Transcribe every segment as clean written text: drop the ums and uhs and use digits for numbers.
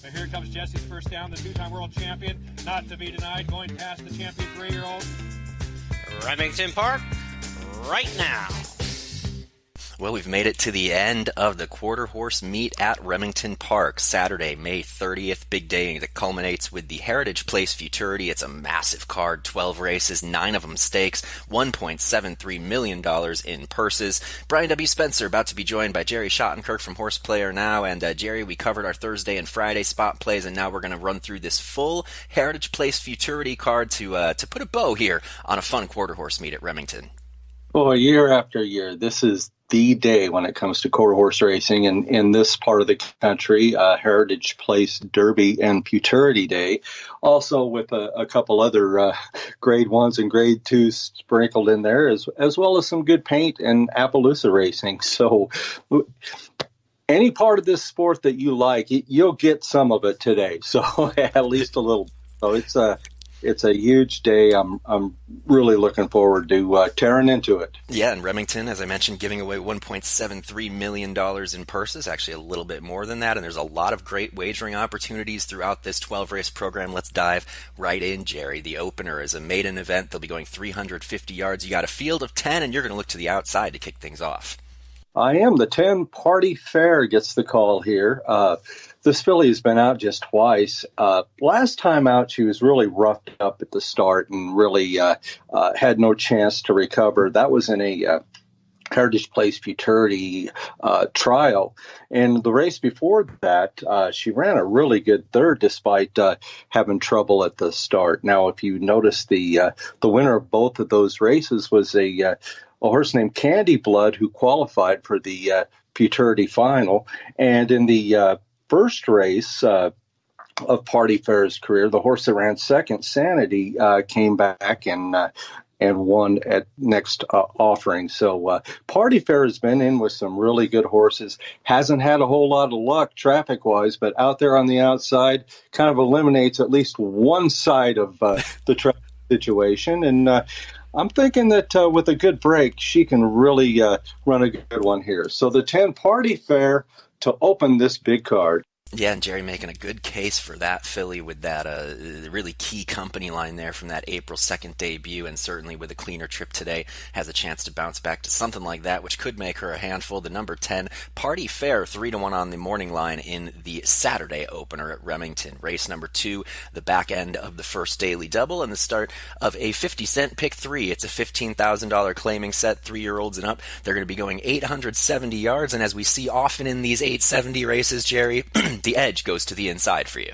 So here comes Jesse's first down, the two-time world champion, not to be denied, going past the champion 3-year-old. Remington Park, right now. Well, we've made it to the end of the quarter horse meet at Remington Park. Saturday, May 30th, big day that culminates with the Heritage Place Futurity. It's a massive card, 12 races, 9 of them stakes, $1.73 million in purses. Brian W. Spencer about to be joined by Jerry Shottenkirk from Horse Player Now. And Jerry, we covered our Thursday and Friday spot plays, and now we're going to run through this full Heritage Place Futurity card to put a bow here on a fun quarter horse meet at Remington. Well, year after year, this is the day when it comes to quarter horse racing in this part of the country, Heritage Place Derby and Futurity Day, also with a couple other grade 1s and grade 2s sprinkled in there, as well as some good paint and Appaloosa racing. So any part of this sport that you like, you'll get some of it today. So at least a little. So it's a huge day. I'm really looking forward to tearing into it. Yeah, and Remington, as I mentioned, giving away $1.73 million in purses, actually a little bit more than that, and there's a lot of great wagering opportunities throughout this 12-race program. Let's dive right in, Jerry. The opener is a maiden event. They'll be going 350 yards. You got a field of 10, and you're going to look to the outside to kick things off. I am. The 10 Party Fair gets the call here. This filly has been out just twice. Last time out, she was really roughed up at the start and really had no chance to recover. That was in a Heritage Place Futurity trial. And the race before that, she ran a really good third despite having trouble at the start. Now, if you notice, the winner of both of those races was a horse named Candy Blood, who qualified for the Futurity final. And in the first race of Party Fair's career, the horse that ran second, Sanity, came back and won at next offering. So Party Fair has been in with some really good horses. Hasn't had a whole lot of luck traffic-wise, but out there on the outside kind of eliminates at least one side of the traffic situation. And I'm thinking that with a good break, she can really run a good one here. So the 10 Party Fair to open this big card. Yeah, and Jerry making a good case for that filly with that really key company line there from that April 2nd debut, and certainly with a cleaner trip today has a chance to bounce back to something like that, which could make her a handful. The number 10, Party Fair, 3-1 on the morning line in the Saturday opener at Remington. Race number 2, the back end of the first daily double, and the start of a 50-cent pick 3. It's a $15,000 claiming set, 3-year-olds and up. They're going to be going 870 yards, and as we see often in these 870 races, Jerry, the edge goes to the inside for you.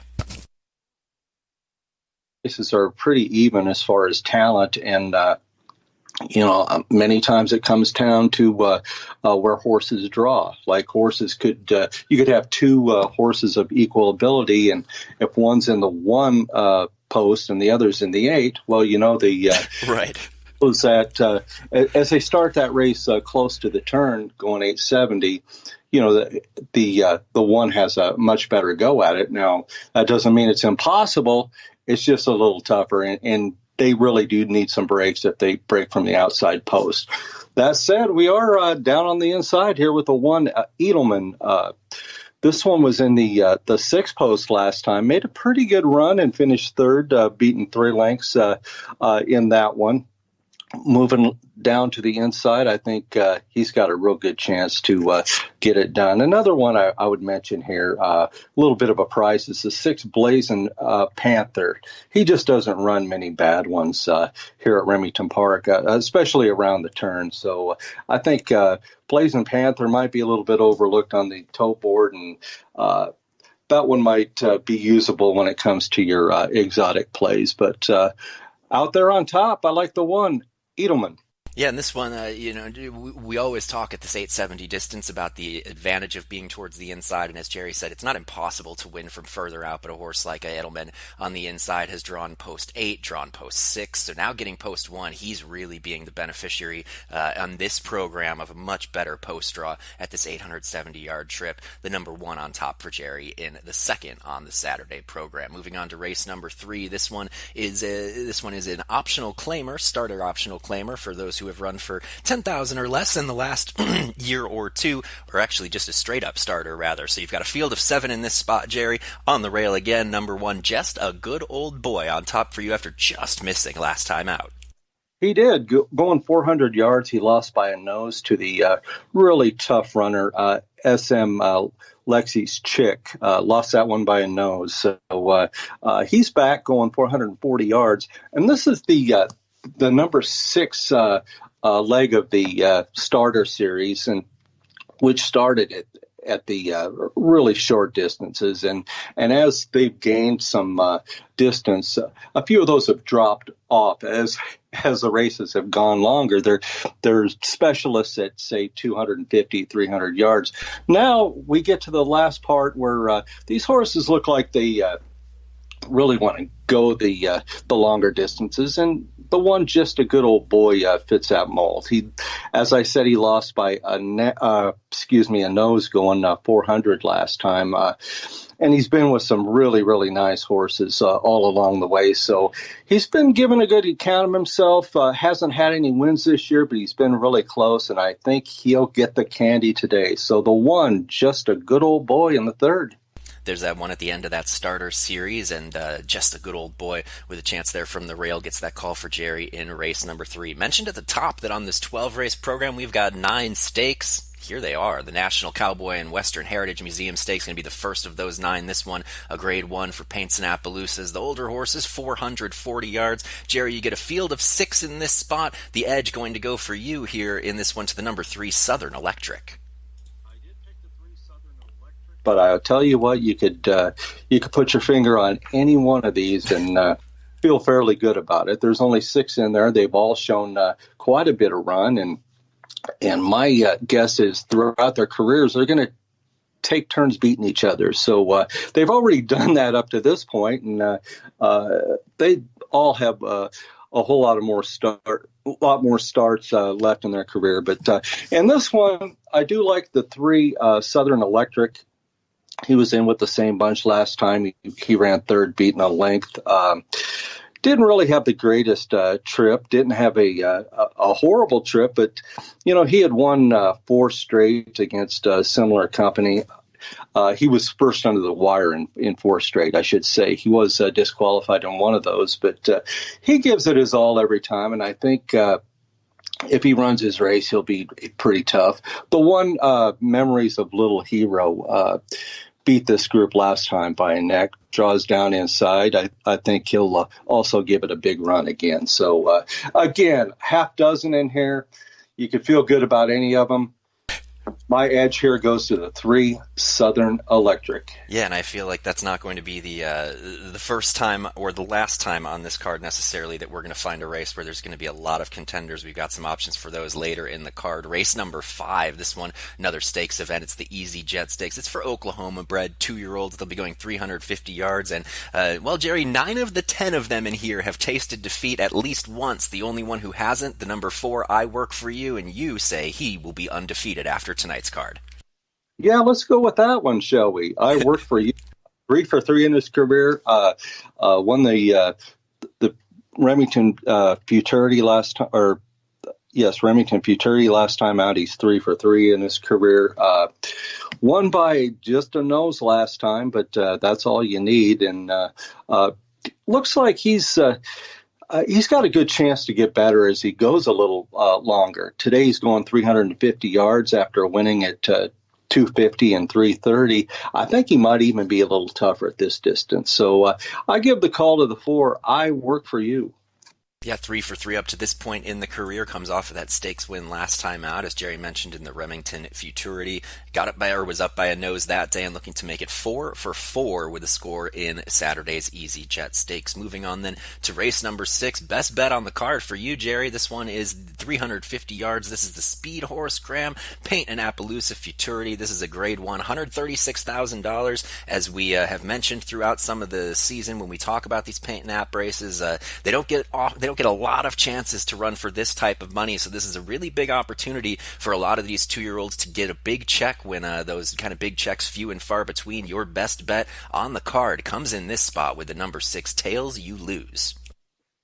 Races are pretty even as far as talent, and many times it comes down to where horses draw. Like horses you could have two horses of equal ability, and if one's in the 1 post and the other's in the 8, well, the right. Was that as they start that race close to the turn, going 870. The one has a much better go at it. Now, that doesn't mean it's impossible. It's just a little tougher, and they really do need some breaks if they break from the outside post. That said, we are down on the inside here with the 1 Edelman. This one was in the 6 post last time, made a pretty good run and finished third, beaten 3 lengths in that one. Moving down to the inside, I think he's got a real good chance to get it done. Another one I would mention here, a little bit of a price, is the 6 Blazing Panther. He just doesn't run many bad ones here at Remington Park, especially around the turn. So I think Blazing Panther might be a little bit overlooked on the tote board, and that one might be usable when it comes to your exotic plays. But out there on top, I like the 1 Edelman. Yeah, and this one, we always talk at this 870 distance about the advantage of being towards the inside, and as Jerry said, it's not impossible to win from further out, but a horse like Edelman on the inside has drawn post 8, drawn post 6, so now getting post 1, he's really being the beneficiary on this program of a much better post draw at this 870-yard trip. The number 1 on top for Jerry in the second on the Saturday program. Moving on to race number 3, this one is an optional claimer, starter optional claimer for those who who have run for 10,000 or less in the last year or two, or actually just a straight-up starter, rather. So you've got a field of 7 in this spot, Jerry. On the rail again, number 1, Just a Good Old Boy, on top for you after just missing last time out. He did. Going 400 yards, he lost by a nose to the really tough runner, SM Lexi's Chick. Lost that one by a nose. So he's back going 440 yards. And this is the number 6 leg of the starter series, and which started at the really short distances. And as they've gained some distance, a few of those have dropped off as the races have gone longer. They're specialists at, say, 250, 300 yards. Now we get to the last part where these horses look like they really want to go the longer distances, and the one Just a Good Old Boy fits that mold. He, as I said, he lost by a nose going 400 last time, and he's been with some really, really nice horses all along the way. So he's been given a good account of himself. Hasn't had any wins this year, but he's been really close, and I think he'll get the candy today. So the one Just a Good Old Boy in the third. There's that one at the end of that starter series, and Just a Good Old Boy with a chance there from the rail gets that call for Jerry in race number 3. Mentioned at the top that on this 12-race program, we've got 9 stakes. Here they are. The National Cowboy and Western Heritage Museum Stakes going to be the first of those 9. This one, a grade 1 for Paints and Appaloosas. The older horses, 440 yards. Jerry, you get a field of 6 in this spot. The edge going to go for you here in this one to the number 3, Southern Electric. But I'll tell you what, you could put your finger on any one of these and feel fairly good about it. There's only 6 in there. They've all shown quite a bit of run, and my guess is throughout their careers they're going to take turns beating each other. So they've already done that up to this point, and they all have a whole lot more starts left in their career. But in this one, I do like the 3 Southern Electric. He was in with the same bunch last time. He ran third, beaten a length. Didn't really have the greatest trip. Didn't have a horrible trip, but he had won 4 straight against a similar company. He was first under the wire in 4 straight, I should say. He was disqualified in one of those, but he gives it his all every time, and I think if he runs his race, he'll be pretty tough. The one Memories of Little Hero beat this group last time by a neck, draws down inside. I think he'll also give it a big run again. So, again, half dozen in here. You can feel good about any of them. My edge here goes to the 3 Southern Electric. Yeah, and I feel like that's not going to be the first time or the last time on this card necessarily that we're going to find a race where there's going to be a lot of contenders. We've got some options for those later in the card. Race number 5, this one, another stakes event. It's the Easy Jet Stakes. It's for Oklahoma-bred 2-year-olds. They'll be going 350 yards. And, Jerry, 9 of the 10 of them in here have tasted defeat at least once. The only one who hasn't, the number 4, I Work For You, and you say he will be undefeated after tonight's card. Yeah, let's go with that one, shall we? I Work For You. 3 for 3 in his career. Won the Remington Futurity last time, Remington Futurity last time out. He's 3 for 3 in his career. Won by just a nose last time, but that's all you need. And looks like he's got a good chance to get better as he goes a little longer. Today he's going 350 yards after winning at 250 and 330. I think he might even be a little tougher at this distance. So I give the call to the 4, I Work For You. Yeah, 3 for 3 up to this point in the career. Comes off of that stakes win last time out, as Jerry mentioned in the Remington Futurity. Was up by a nose that day and looking to make it 4 for 4 with a score in Saturday's Easy Jet Stakes. Moving on then to race number 6. Best bet on the card for you, Jerry. This one is 350 yards. This is the Speed Horse Graham Paint and Appaloosa Futurity. This is a grade 1, $136,000. As we have mentioned throughout some of the season when we talk about these Paint and App races, they don't get a lot of chances to run for this type of money, so this is a really big opportunity for a lot of these 2-year-olds to get a big check when those kind of big checks few and far between. Your best bet on the card comes in this spot with the number 6, Tails You Lose.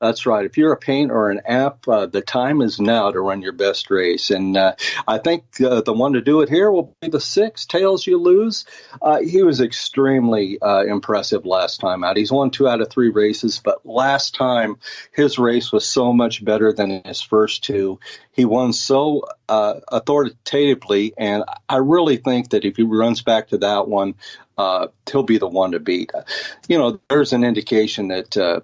That's right. If you're a paint or an app, the time is now to run your best race. And I think the one to do it here will be the 6, Tails You Lose. He was extremely impressive last time out. He's won 2 out of 3 races, but last time his race was so much better than his first 2. He won so authoritatively, and I really think that if he runs back to that one, he'll be the one to beat. There's an indication that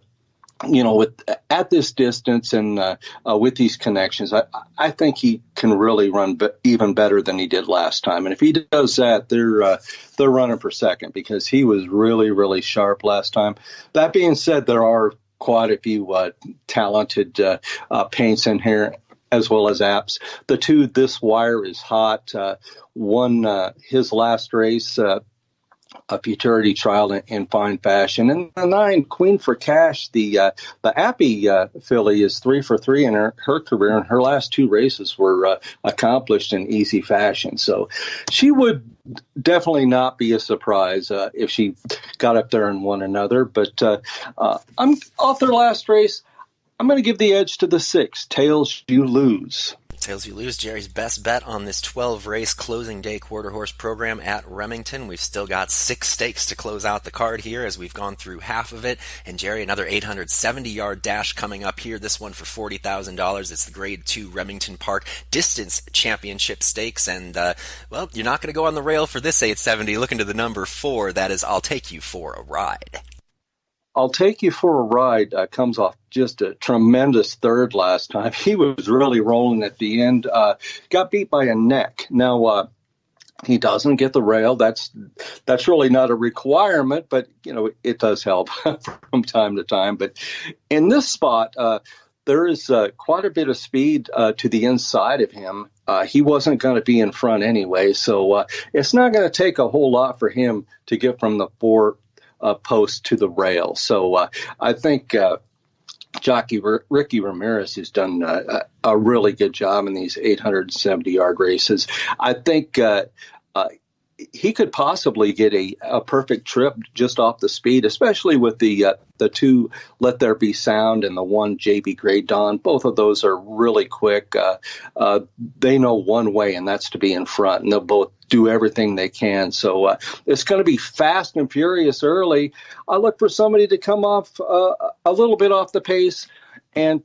at this distance and with these connections, I think he can really run even better than he did last time. And if he does that, they're running for second because he was really, really sharp last time. That being said, there are quite a few talented paints in here, as well as apps. The 2, This Wire is Hot, won his last race, a Futurity trial in fine fashion. And the 9, Queen for Cash, the Appy filly, is 3 for 3 in her career, and her last 2 races were accomplished in easy fashion. So she would definitely not be a surprise if she got up there and won another. But I'm off their last race. I'm going to give the edge to the 6, Tails You Lose. Tails You Lose, Jerry's best bet on this 12-race closing day quarter horse program at Remington. We've still got 6 stakes to close out the card here as we've gone through half of it. And Jerry, another 870-yard dash coming up here, this one for $40,000. It's the Grade 2 Remington Park Distance Championship Stakes. And, you're not going to go on the rail for this 870. Looking to the number 4, that is I'll Take You for a Ride. I'll Take You for a Ride comes off just a tremendous third last time. He was really rolling at the end. Got beat by a neck. Now, he doesn't get the rail. That's really not a requirement, but, it does help from time to time. But in this spot, there is quite a bit of speed to the inside of him. He wasn't going to be in front anyway, so it's not going to take a whole lot for him to get from the 4 post to the rail. So I think jockey Ricky Ramirez has done a really good job in these 870-yard races. I think he could possibly get a perfect trip just off the speed, especially with the 2 Let There Be Sound and the 1 JB Great Dawn. Both of those are really quick. They know one way, and that's to be in front, and they'll both do everything they can. So it's going to be fast and furious early. I look for somebody to come off a little bit off the pace, and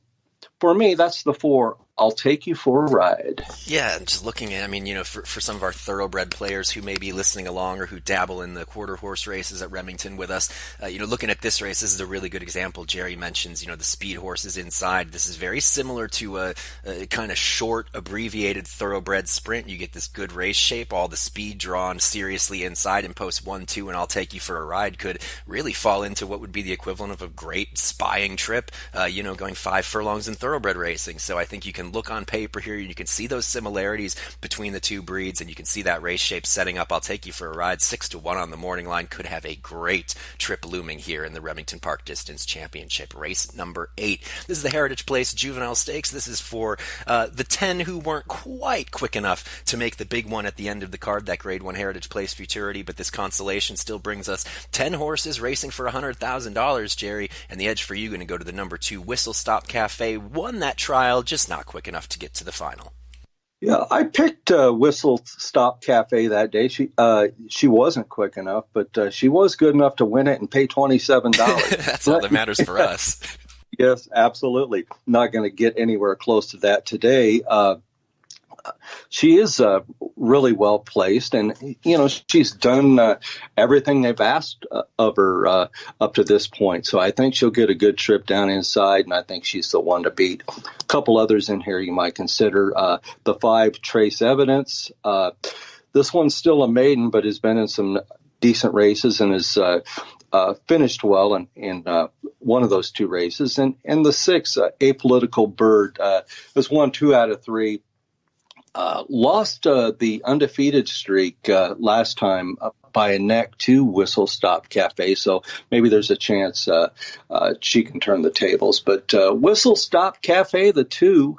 for me, that's the 4. I'll Take You for a Ride. Yeah, and just looking at, for some of our thoroughbred players who may be listening along or who dabble in the quarter horse races at Remington with us, looking at this race, this is a really good example. Jerry mentions, the speed horses inside. This is very similar to a kind of short, abbreviated thoroughbred sprint. You get this good race shape, all the speed drawn seriously inside, and post 1, 2, and I'll Take You for a Ride could really fall into what would be the equivalent of a great spying trip, going 5 furlongs in thoroughbred racing. So I think you can look on paper here, you can see those similarities between the 2 breeds, and you can see that race shape setting up. I'll Take You for a Ride, 6-1 on the morning line, could have a great trip looming here in the Remington Park Distance Championship. Race number 8. This is the Heritage Place Juvenile Stakes. This is for the 10 who weren't quite quick enough to make the big one at the end of the card, that Grade 1 Heritage Place Futurity, but this consolation still brings us 10 horses racing for $100,000, Jerry, and the edge for you going to go to the number 2 Whistle Stop Cafe. Won that trial, just not quick enough to get to the final. Yeah, I picked Whistle Stop Cafe that day. She wasn't quick enough, but she was good enough to win it and pay $27. That's all that matters for us. Yes, absolutely. Not going to get anywhere close to that today. She is really well placed, and she's done everything they've asked of her up to this point. So I think she'll get a good trip down inside, and I think she's the one to beat. A couple others in here you might consider: the 5 Trace Evidence. This one's still a maiden, but has been in some decent races and has finished well in one of those 2 races. And the 6 Apolitical Bird has won 2 out of 3. Lost the undefeated streak last time by a neck to Whistle Stop Cafe, so maybe there's a chance she can turn the tables. But Whistle Stop Cafe, the 2,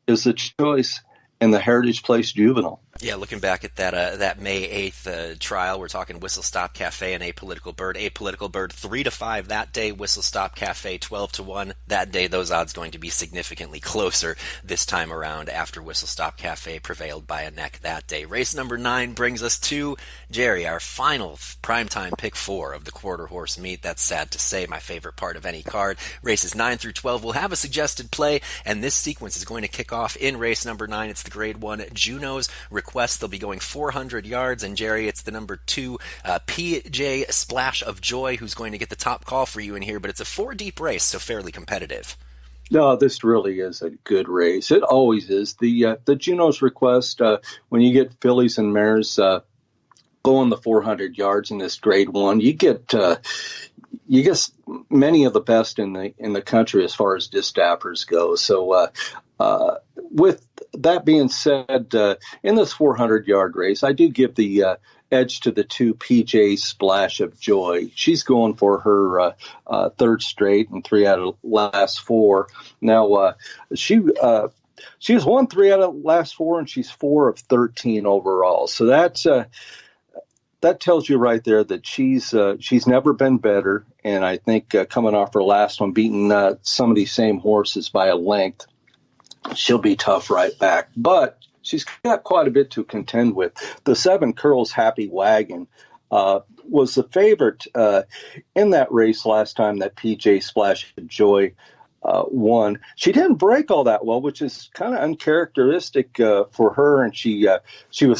is the choice in the Heritage Place Juvenile. Yeah, looking back at that May 8th trial, we're talking Whistle Stop Cafe and Apolitical Bird. Apolitical Bird 3-5 that day. Whistle Stop Cafe 12-1 that day. Those odds going to be significantly closer this time around after Whistle Stop Cafe prevailed by a neck that day. Race number 9 brings us to Jerry, our final primetime pick 4 of the quarter horse meet. That's sad to say, my favorite part of any card. Races 9 through 12 will have a suggested play, and this sequence is going to kick off in race number 9. It's the Grade 1 Juno's Request. They'll be going 400 yards, and Jerry, it's the number 2 PJ Splash of Joy who's going to get the top call for you in here, but it's a 4-deep race, so fairly competitive. No, this really is a good race. It always is. The Juno's Request, when you get fillies and mares going the 400 yards in this Grade 1, you get many of the best in the country as far as distappers go. So with that being said, in this 400-yard race, I do give the edge to the 2 PJ Splash of Joy. She's going for her third straight and 3 out of last 4. Now, she has won 3 out of last 4, and she's 4 of 13 overall. So that tells you right there that she's never been better. And I think coming off her last one, beating some of these same horses by a length, she'll be tough right back. But she's got quite a bit to contend with. The 7 Curls Happy Wagon was the favorite in that race last time that PJ Splash of Joy won. She didn't break all that well, which is kind of uncharacteristic for her, and she was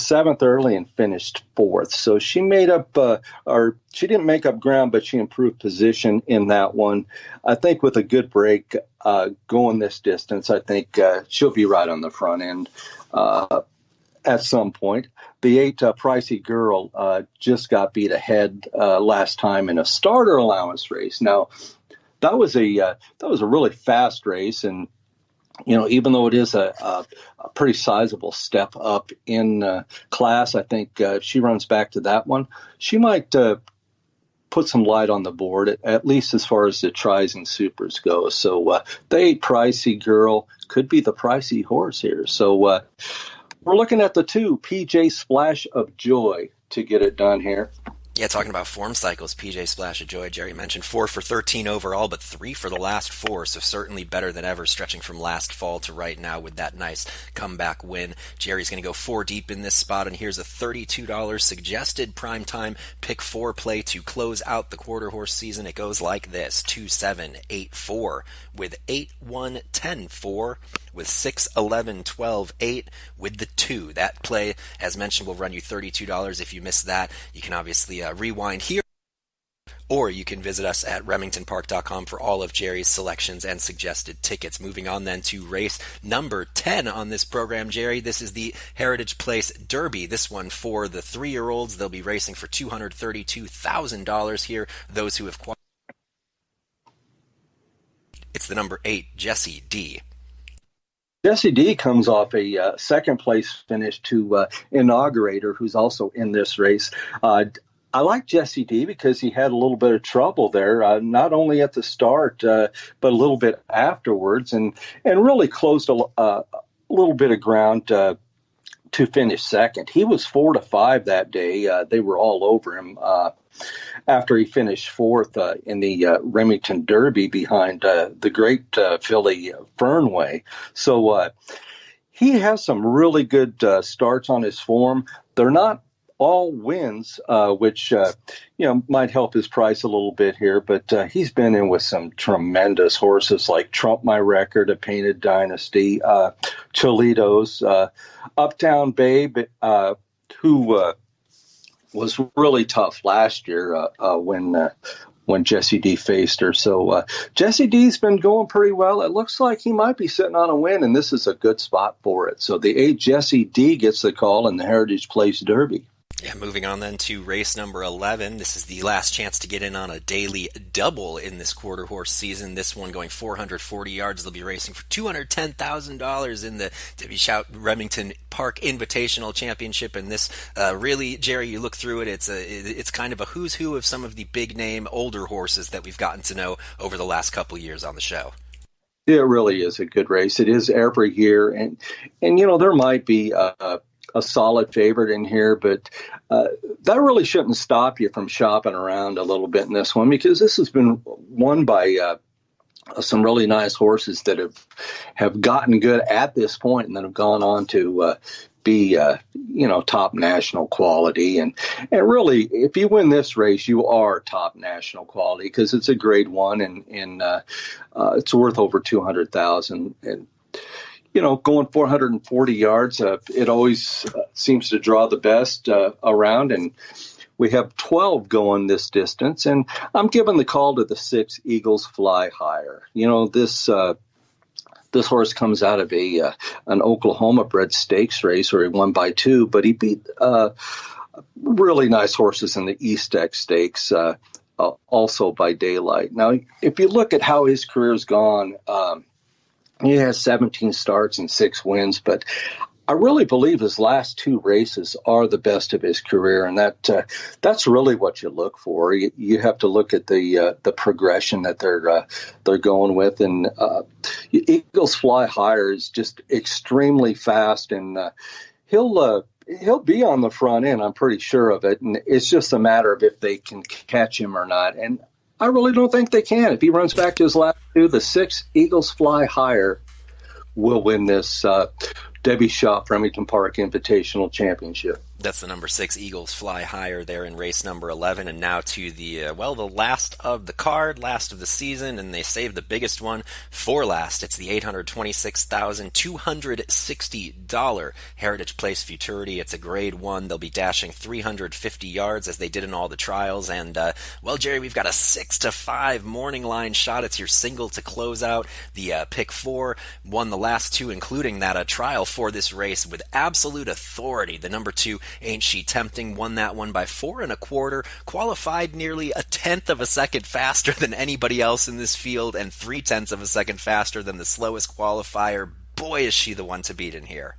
7th early and finished 4th. So she made up, or she didn't make up ground, but she improved position in that one. I think with a good break going this distance, I think she'll be right on the front end at some point. The 8 Pricey Girl just got beat ahead last time in a starter allowance race. Now, that was a really fast race, and even though it is a pretty sizable step up in class, I think if she runs back to that one, she might put some light on the board, at least as far as the tries and supers go. So the 8 Pricey Girl could be the pricey horse here. So we're looking at the 2 PJ Splash of Joy to get it done here. Yeah, talking about form cycles, PJ Splash of Joy, Jerry mentioned 4 for 13 overall, but 3 for the last 4, so certainly better than ever, stretching from last fall to right now with that nice comeback win. Jerry's going to go 4 deep in this spot, and here's a $32 suggested primetime pick 4 play to close out the quarter horse season. It goes like this: 2-7-8-4 with 8-1-10-4 with 6-11-12-8 with the 2. That play, as mentioned, will run you $32. If you missed that, you can obviously rewind here, or you can visit us at remingtonpark.com for all of Jerry's selections and suggested tickets. Moving on then to race number 10 on this program, Jerry. This is the Heritage Place Derby. This one for the 3-year-olds. They'll be racing for $232,000 here. Those who have qualified. It's the number 8, Jessie D. Jessie D comes off a second place finish to inaugurate her, who's also in this race. I like Jessie D because he had a little bit of trouble there, not only at the start, but a little bit afterwards, and really closed a little bit of ground to finish second. He was 4-5 that day. They were all over him after he finished 4th in the Remington Derby behind the great filly Fernway. So he has some really good starts on his form. They're not all wins, which might help his price a little bit here, but he's been in with some tremendous horses like Trump My Record, A Painted Dynasty, Cholitos, Uptown Babe, who was really tough last year when Jessie D faced her. So Jessie D's been going pretty well. It looks like he might be sitting on a win, and this is a good spot for it. So the 8 Jessie D gets the call in the Heritage Place Derby. Yeah, moving on then to race number 11. This is the last chance to get in on a daily double in this quarter horse season. This one going 440 yards. They'll be racing for $210,000 in the W. Shout Remington Park Invitational Championship. And this really, Jerry, you look through it, it's kind of a who's who of some of the big name older horses that we've gotten to know over the last couple years on the show. It really is a good race. It is every year, and there might be a solid favorite in here, but that really shouldn't stop you from shopping around a little bit in this one, because this has been won by some really nice horses that have gotten good at this point and then have gone on to be top national quality, and really, if you win this race, you are top national quality, because it's a grade 1 and it's worth over $200,000. And going 440 yards, it always seems to draw the best around, and we have 12 going this distance, and I'm giving the call to the 6 Eagles Fly Higher. This horse comes out of an Oklahoma bred stakes race where he won by 2, but he beat really nice horses in the East X Stakes, also by daylight. Now, if you look at how his career's gone, he has 17 starts and 6 wins, but I really believe his last 2 races are the best of his career, and that's really what you look for. You have to look at the progression that they're going with, and Eagles Fly Higher is just extremely fast, and he'll be on the front end. I'm pretty sure of it, and it's just a matter of if they can catch him or not. And I really don't think they can. If he runs back to his last 2, the 6 Eagles Fly Higher will win this Debbie Shop Remington Park Invitational Championship. That's the number 6 Eagles Fly Higher there in race number 11, and now to the last of the card, last of the season, and they saved the biggest one for last. It's the $826,260 Heritage Place Futurity. It's a grade 1. They'll be dashing 350 yards as they did in all the trials, and Jerry, we've got a 6-5 morning line shot. It's your single to close out. The pick 4 won the last 2, including that trial for this race with absolute authority. The number 2, Ain't She Tempting, won that one by 4 1/4, qualified nearly 1/10 of a second faster than anybody else in this field, and 3/10 of a second faster than the slowest qualifier. Boy, is she the one to beat in here.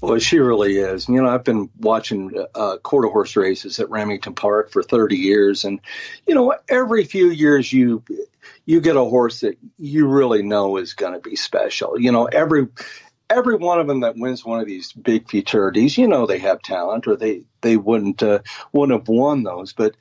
Well, she really is. I've been watching quarter horse races at Remington Park for 30 years, and every few years you get a horse that you really know is going to be special. Every one of them that wins one of these big futurities, they have talent, or they wouldn't have won those. But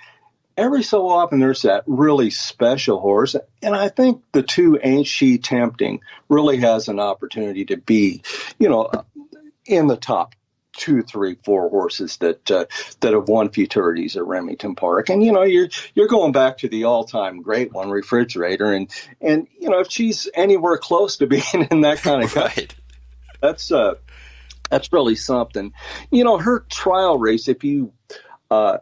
every so often there's that really special horse, and I think the 2 Ain't She Tempting really has an opportunity to be, in the top 2, 3, 4 horses that have won futurities at Remington Park. And you're going back to the all-time great one, Refrigerator, and if she's anywhere close to being in that kind of right. That's really something. Her trial race, if you have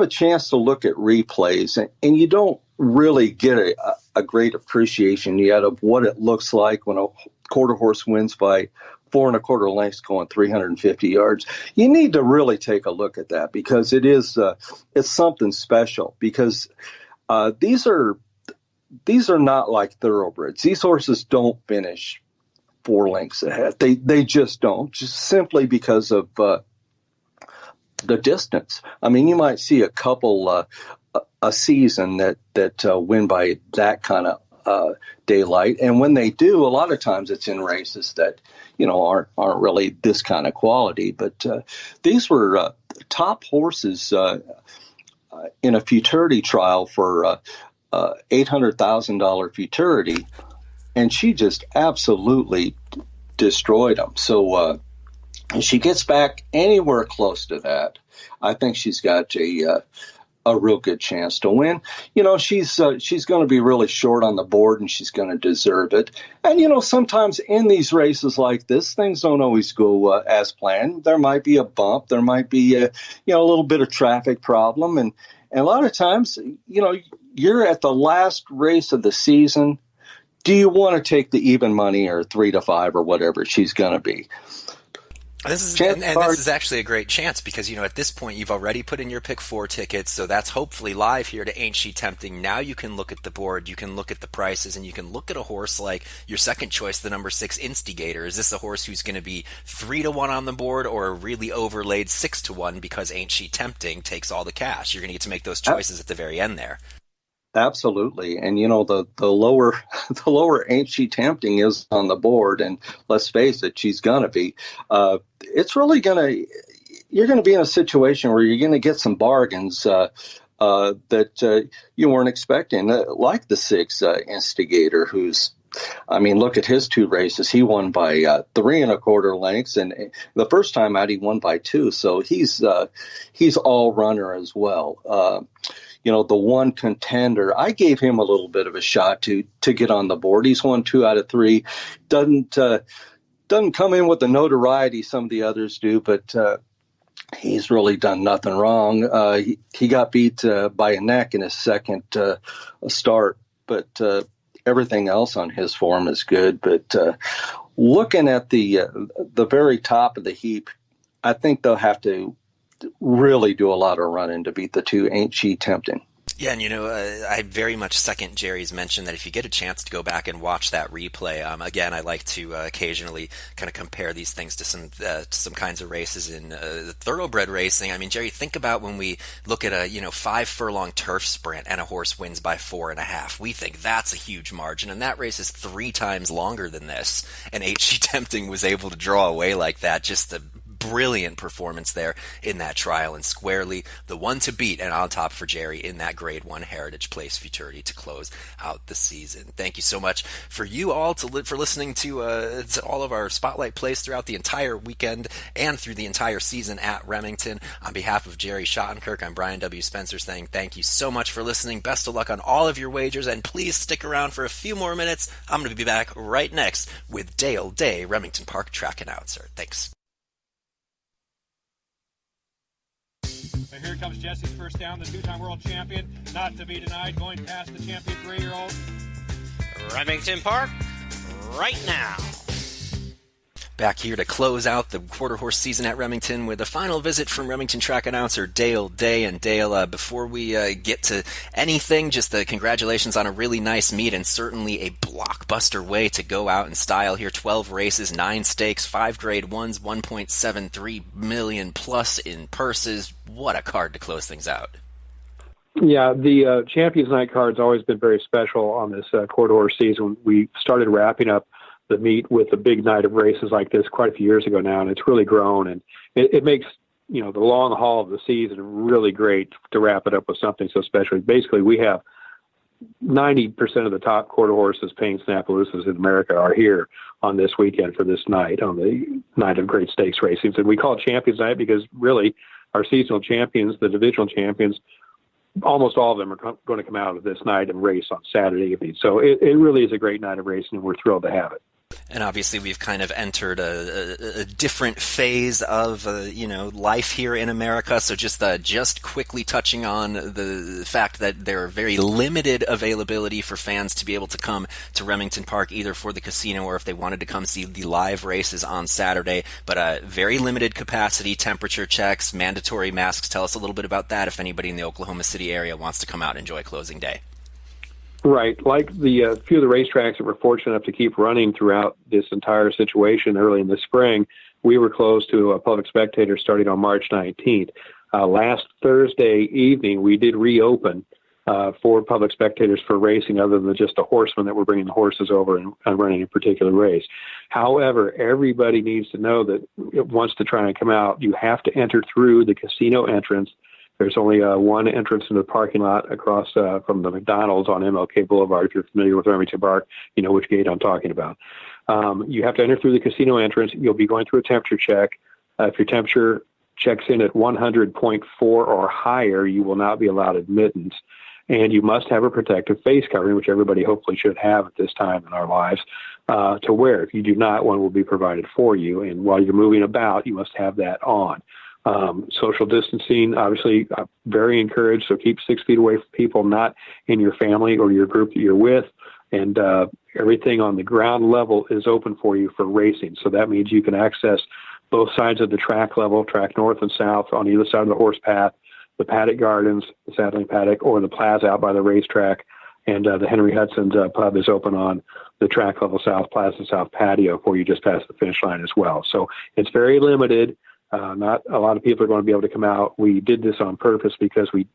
a chance to look at replays and you don't really get a great appreciation yet of what it looks like when a quarter horse wins by 4 1/4 lengths going 350 yards, you need to really take a look at that, because it's something special, because these are not like thoroughbreds. These horses don't finish 4 lengths ahead. They just don't, just simply because of the distance. I mean, you might see a couple a season that win by that kind of daylight, and when they do, a lot of times it's in races that aren't really this kind of quality. But these were top horses in a futurity trial for $800,000 futurity. And she just absolutely destroyed them. So if she gets back anywhere close to that, I think she's got a real good chance to win. She's going to be really short on the board, and she's going to deserve it. And, sometimes in these races like this, things don't always go as planned. There might be a bump. There might be a little bit of traffic problem. And a lot of times, you're at the last race of the season. Do you want to take the even money or 3-5 or whatever she's going to be? This is actually a great chance, because at this point you've already put in your pick 4 tickets, so that's hopefully live here to Ain't She Tempting. Now you can look at the board, you can look at the prices, and you can look at a horse like your second choice, the number 6 Instigator. Is this a horse who's going to be 3-1 on the board, or a really overlaid 6-1 because Ain't She Tempting takes all the cash? You're going to get to make those choices at the very end there. Absolutely. And the lower the lower Ain't She Tempting is on the board, and let's face it, she's gonna be. It's really you're gonna be in a situation where you're gonna get some bargains that you weren't expecting, like the 6 Instigator, look at his 2 races. He won by 3 1/4 lengths, and the first time out he won by 2. So he's all runner as well. The one contender, I gave him a little bit of a shot to get on the board. He's won 2 out of 3. Doesn't come in with the notoriety some of the others do, but he's really done nothing wrong. He got beat by a neck in his second start, but everything else on his form is good. But looking at the very top of the heap, I think they'll have to really do a lot of running to beat the 2 Ain't She Tempting. Yeah, and I very much second Jerry's mention that if you get a chance to go back and watch that replay, again, I like to occasionally kind of compare these things to some kinds of races in thoroughbred racing. I mean, Jerry, think about when we look at a 5 furlong turf sprint and a horse wins by 4.5. We think that's a huge margin, and that race is 3 times longer than this. And Ain't She Tempting was able to draw away like that. Just the brilliant performance there in that trial, and squarely the one to beat and on top for Jerry in that Grade 1 Heritage Place Futurity to close out the season. Thank you so much for you all for listening to all of our Spotlight plays throughout the entire weekend and through the entire season at Remington. On behalf of Jerry Shottenkirk, I'm Brian W. Spencer saying thank you so much for listening. Best of luck on all of your wagers, and please stick around for a few more minutes. I'm going to be back right next with Dale Day, Remington Park Track Announcer. Thanks. But here comes Jesse's first down, the 2-time world champion, not to be denied, going past the champion 3-year-old. Remington Park, right now. Back here to close out the quarter horse season at Remington with a final visit from Remington Track Announcer Dale Day. And Dale, before we get to anything, just congratulations on a really nice meet and certainly a blockbuster way to go out in style here. 12 races, 9 stakes, 5 Grade 1s, 1.73 million plus in purses. What a card to close things out. Yeah, the Champions Night card's always been very special on this quarter horse season. We started wrapping up the meet with a big night of races like this quite a few years ago now, and it's really grown, and it makes the long haul of the season really great to wrap it up with something so special. Basically, we have 90% of the top quarter horses paying Snappaloosas in America are here on this weekend for this night, on the night of great stakes racing. And we call it Champions Night because really our seasonal champions, the divisional champions, almost all of them are going to come out of this night and race on Saturday evening. So it really is a great night of racing, and we're thrilled to have it. And obviously we've kind of entered a different phase of, life here in America. So just quickly touching on the fact that there are very limited availability for fans to be able to come to Remington Park, either for the casino or if they wanted to come see the live races on Saturday. But very limited capacity, temperature checks, mandatory masks. Tell us a little bit about that if anybody in the Oklahoma City area wants to come out and enjoy closing day. Right. Like the few of the racetracks that were fortunate enough to keep running throughout this entire situation early in the spring, we were closed to public spectators starting on March 19th. Last Thursday evening, we did reopen for public spectators for racing other than just the horsemen that were bringing the horses over and running a particular race. However, everybody needs to know that wants to try and come out, you have to enter through the casino entrance. There's only one entrance into the parking lot across from the McDonald's on MLK Boulevard. If you're familiar with Remington Park, you know which gate I'm talking about. You have to enter through the casino entrance. You'll be going through a temperature check. If your temperature checks in at 100.4 or higher, you will not be allowed admittance. And you must have a protective face covering, which everybody hopefully should have at this time in our lives, to wear. If you do not, one will be provided for you. And while you're moving about, you must have that on. Social distancing, obviously, very encouraged. So keep 6 feet away from people not in your family or your group that you're with. And everything on the ground level is open for you for racing. So that means you can access both sides of the track level, track north and south on either side of the horse path, the paddock gardens, the saddling paddock, or the plaza out by the racetrack. And the Henry Hudson's pub is open on the track level south plaza, south patio before you just pass the finish line as well. So it's very limited. Not a lot of people are going to be able to come out. We did this on purpose because we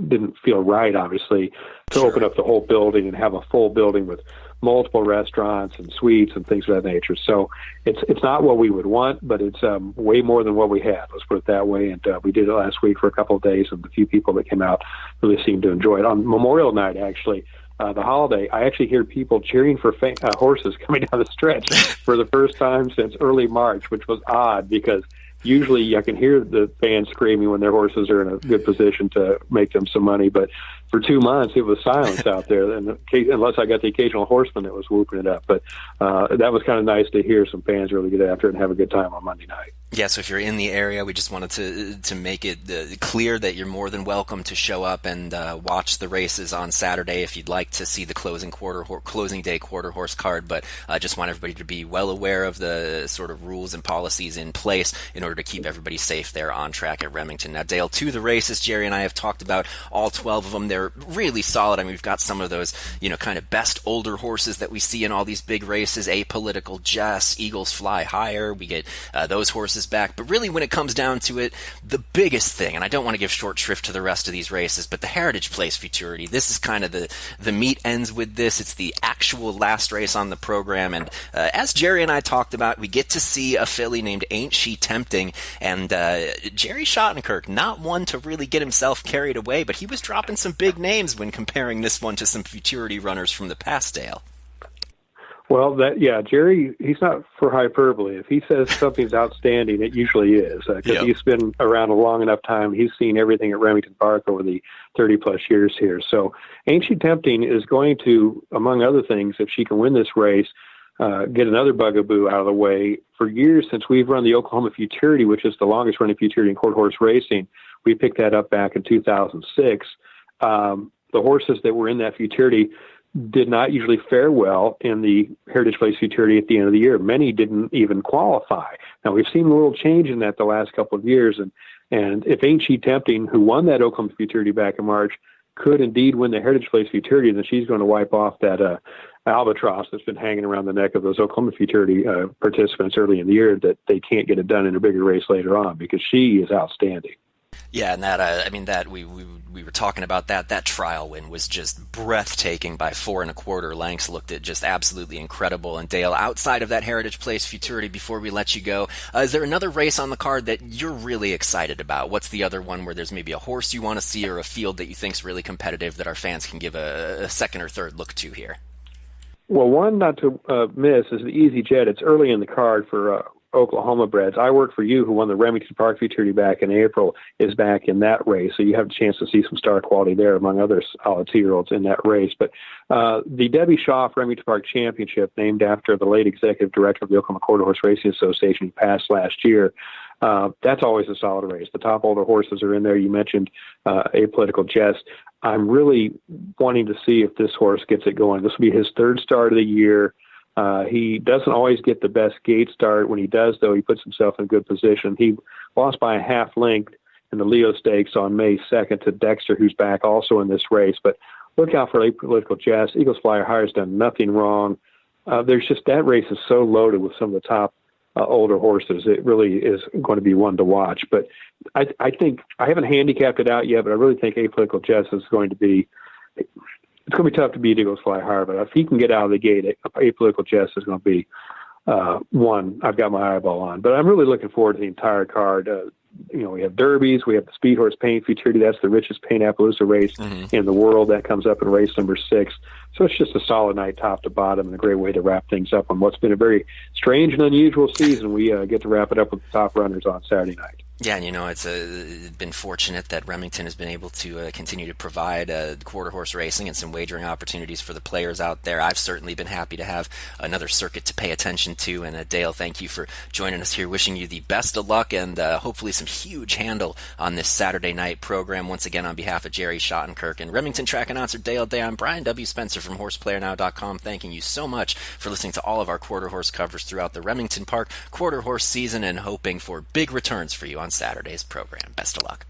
didn't feel right, obviously, to open up the whole building and have a full building with multiple restaurants and suites and things of that nature. So it's not what we would want, but it's way more than what we had. Let's put it that way. And we did it last week for a couple of days, and the few people that came out really seemed to enjoy it. On Memorial Night, actually, the holiday, I actually hear people cheering for horses coming down the stretch for the first time since early March, which was odd because usually I can hear the fans screaming when their horses are in a good position to make them some money. But for 2 months, it was silence out there, and unless I got the occasional horseman that was whooping it up. But that was kind of nice to hear some fans really get after it and have a good time on Monday night. Yeah, so if you're in the area, we just wanted to make it clear that you're more than welcome to show up and watch the races on Saturday if you'd like to see the closing day quarter horse card. But I just want everybody to be well aware of the sort of rules and policies in place in order to keep everybody safe there on track at Remington. Now, Dale, to the races, Jerry and I have talked about all 12 of them. They're really solid. I mean, we've got some of those, kind of best older horses that we see in all these big races. Apolitical Jess, Eagles Fly Higher. We get those horses back. But really, when it comes down to it, the biggest thing, and I don't want to give short shrift to the rest of these races, but the Heritage Place Futurity, this is kind of the meat ends with this. It's the actual last race on the program. And as Jerry and I talked about, we get to see a filly named Ain't She Tempting. And Jerry Shottenkirk, not one to really get himself carried away, but he was dropping some big names when comparing this one to some Futurity runners from the past, Dale. Well, Jerry, he's not for hyperbole. If he says something's outstanding, it usually is, because he's been around a long enough time. He's seen everything at Remington Park over the 30-plus years here. So Ain't She Tempting is going to, among other things, if she can win this race, get another bugaboo out of the way. For years, since we've run the Oklahoma Futurity, which is the longest-running Futurity in quarter horse racing, we picked that up back in 2006. The horses that were in that Futurity did not usually fare well in the Heritage Place Futurity at the end of the year. Many didn't even qualify. Now, we've seen a little change in that the last couple of years, and if Ain't She Tempting, who won that Oklahoma Futurity back in March, could indeed win the Heritage Place Futurity, then she's going to wipe off that albatross that's been hanging around the neck of those Oklahoma Futurity participants early in the year, that they can't get it done in a bigger race later on, because she is outstanding. Yeah, and that we were talking about that trial win was just breathtaking by 4 1/4 lengths. Looked at just absolutely incredible. And Dale, outside of that Heritage Place Futurity, before we let you go, is there another race on the card that you're really excited about? What's the other one where there's maybe a horse you want to see or a field that you think's really competitive that our fans can give a second or third look to here? Well, one not to miss is the Easy Jet. It's early in the card for Oklahoma breds. I Work for You, who won the Remington Park Futurity back in April, is back in that race. So you have a chance to see some star quality there, among other solid 2-year-olds in that race. But the Debbie Schaaf Remington Park Championship, named after the late executive director of the Oklahoma Quarter Horse Racing Association, who passed last year, that's always a solid race. The top older horses are in there. You mentioned Apolitical Jess. I'm really wanting to see if this horse gets it going. This will be his third start of the year. He doesn't always get the best gate start. When he does, though, he puts himself in good position. He lost by a half length in the Leo Stakes on May 2nd to Dexter, who's back also in this race. But look out for Apolitical Jess. Eagles Flyer Higher's done nothing wrong. There's just, that race is so loaded with some of the top older horses. It really is going to be one to watch. But I think, I haven't handicapped it out yet, but I really think Apolitical Jess is going to be, it's going to be tough to beat Eagles Fly Higher, but if he can get out of the gate, Apolitical Jess is going to be one I've got my eyeball on. But I'm really looking forward to the entire card. We have derbies, we have the Speed Horse Paint Futurity. That's the richest paint Appaloosa race in the world. That comes up in race number 6. So it's just a solid night top to bottom and a great way to wrap things up on what's been a very strange and unusual season. We get to wrap it up with the top runners on Saturday night. Yeah, and it's been fortunate that Remington has been able to continue to provide quarter horse racing and some wagering opportunities for the players out there. I've certainly been happy to have another circuit to pay attention to. And Dale, thank you for joining us here. Wishing you the best of luck and hopefully some huge handle on this Saturday night program. Once again, on behalf of Jerry Shottenkirk and Remington Track Announcer Dale Day, I'm Brian W. Spencer from HorsePlayerNow.com. Thanking you so much for listening to all of our quarter horse coverage throughout the Remington Park quarter horse season, and hoping for big returns for you on Saturday's program. Best of luck.